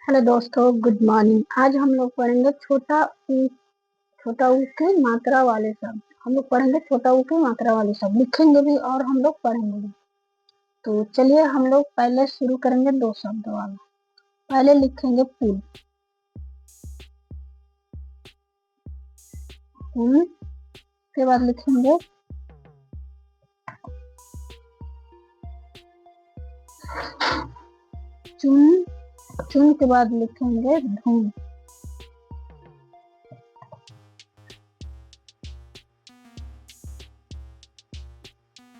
Hello दोस्तों, good morning. आज हम लोग पढ़ेंगे छोटा ऊ के मात्रा वाले शब्द। हम लोग पढ़ेंगे छोटा ऊ के मात्रा वाले शब्द, लिखेंगे भी और हम लोग पढ़ेंगे भी। तो चलिए हम लोग पहले शुरू करेंगे दो शब्द वाला। पहले लिखेंगे पुल। पुल के बाद लिखेंगे चुन। चुन के बाद लिखेंगे धुन।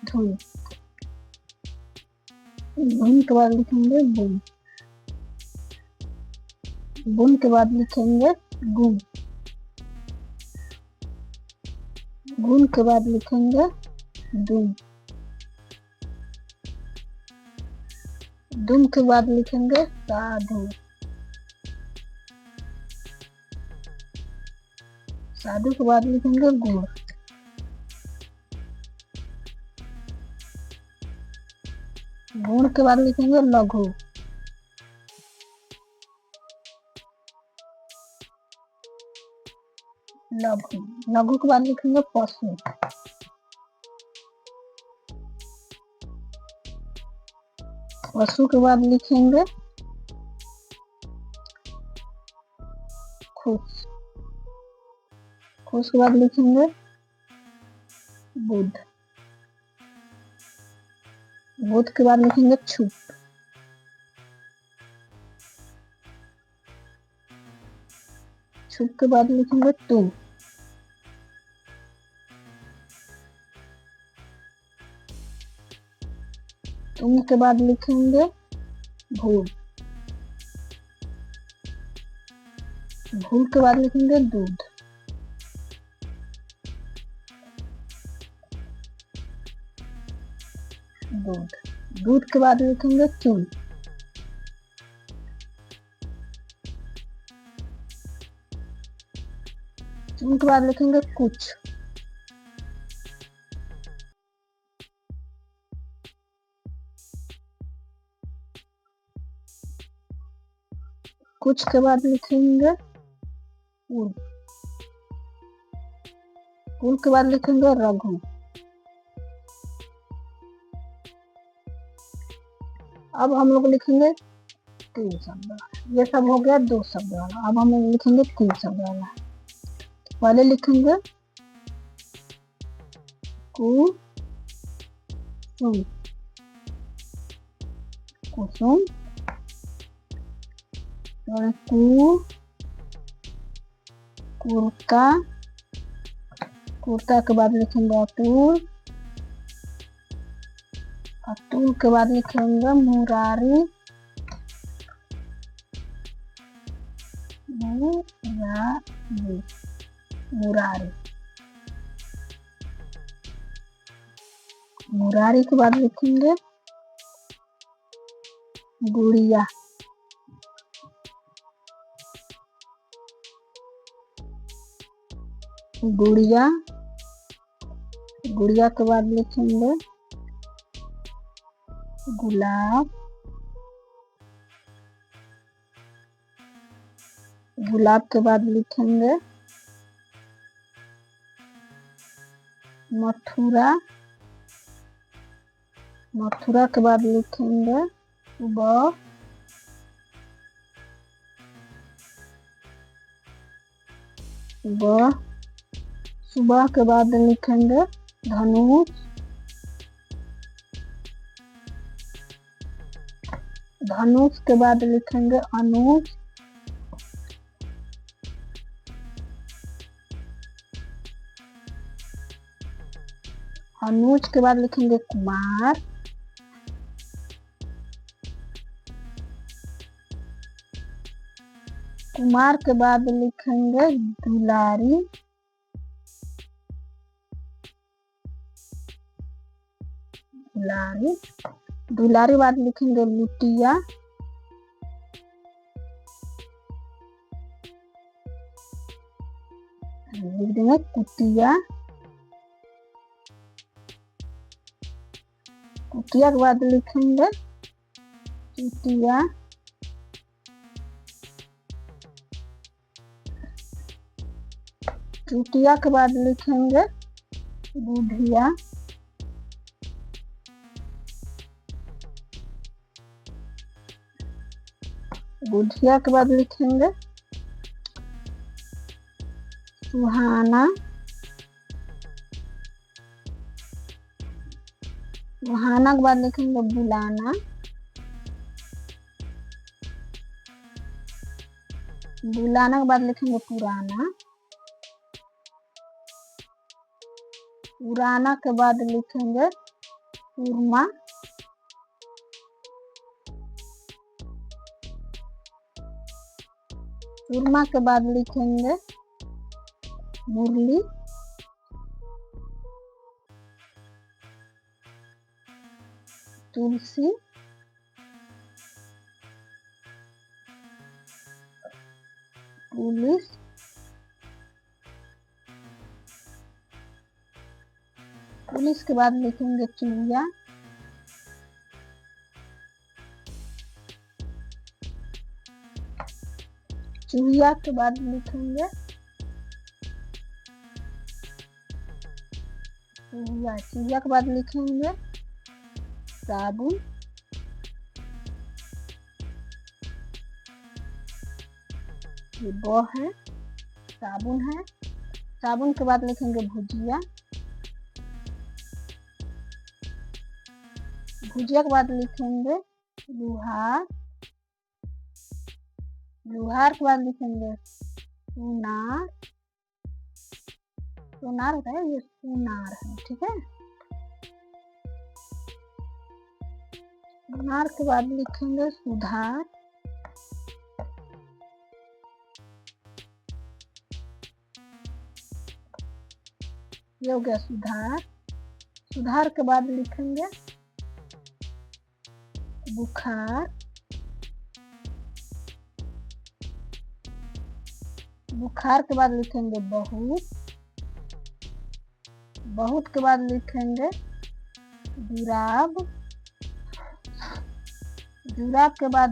धुन। धुन के बाद लिखेंगे बुन। बुन के बाद लिखेंगे गुन। गुन के बाद लिखेंगे दुन। दुन के बाद लिखेंगे साधु। साधु के बाद लिखेंगे गुड़। गुण के बाद लिखेंगे लघु। लघु। लघु के बाद लिखेंगे पशु। पशु के बाद लिखेंगे खुश। खुश के बाद लिखेंगे बुध। बुध के बाद लिखेंगे छुप। छुप के बाद लिखेंगे तुम। तुम के बाद लिखेंगे भूल। भूल के बाद लिखेंगे दूध। दूध। दूध के बाद लिखेंगे चुन। चुन के बाद लिखेंगे कुछ। कुछ के बाद लिखेंगे कुल। कुल के बाद लिखेंगे रघु। अब हम लोग लिखेंगे तीन शब्द वाला। ये सब हो गया दो शब्द वाला। अब हम लोग लिखेंगे तीन शब्द वाला। पहले लिखेंगे कुसुम। कुसुम। कुर्ता। कुर्ता के बाद लिखेंगे अतुल। अतुल के बाद लिखेंगे मुरारी। मुरारी। मुरारी के बाद लिखेंगे गुड़िया। गुड़िया। गुड़िया के बाद लिखेंगे गुलाब। गुलाब के बाद लिखेंगे मथुरा। मथुरा के बाद लिखेंगे सुबह। सुबह। सुबह के बाद लिखेंगे धनुष। धनुष के बाद लिखेंगे अनुज। अनुज के बाद लिखेंगे कुमार। कुमार के बाद लिखेंगे दुलारी। दुलारी। दुलारी बाद लिखेंगे लुटिया। लिख देंगे कुटिया। कुटिया के बाद लिखेंगे चुटिया। चुटिया के बाद लिखेंगे बुधिया। बुधिया के बाद लिखेंगे सुहाना। सुहाना के बाद लिखेंगे बुलाना। बुलाना के बाद लिखेंगे पुराना। पुराना के बाद लिखेंगे सुरमा। सुरमा के बाद लिखेंगे मुरली। तुलसी। पुलिस। पुलिस के बाद लिखेंगे चूहिया। चूहिया के बाद लिखेंगे चूहिया। चूहिया के बाद लिखेंगे साबुन। ये ब है, साबुन है। साबुन के बाद लिखेंगे भुजिया। भुजिया के बाद लिखेंगे लुहार। लुहार के बाद लिखेंगे सुनार। सोनार होता है, ये सुनार है, ठीक है। सुनार के बाद लिखेंगे सुधार। ये हो गया सुधार। सुधार के बाद लिखेंगे बुखार। बुखार के बाद लिखेंगे बहुत। बहुत के बाद लिखेंगे जुराब। जुराब के बाद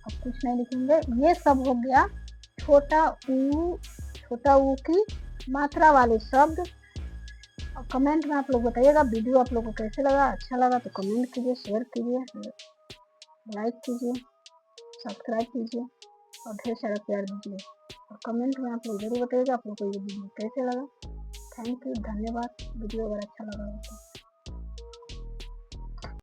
अब कुछ नहीं लिखेंगे। ये सब हो गया छोटा ऊ की मात्रा वाले शब्द। और कमेंट में आप लोग बताइएगा वीडियो आप लोग को कैसे लगा। अच्छा लगा तो कमेंट कीजिए, शेयर कीजिए, लाइक कीजिए, सब्सक्राइब कीजिए और ढेर सारा प्यार दीजिए। और कमेंट में आप लोग जरूर बताइएगा आप लोग को ये वीडियो कैसे लगा। थैंक यू, धन्यवाद। वीडियो अगर अच्छा लगा तो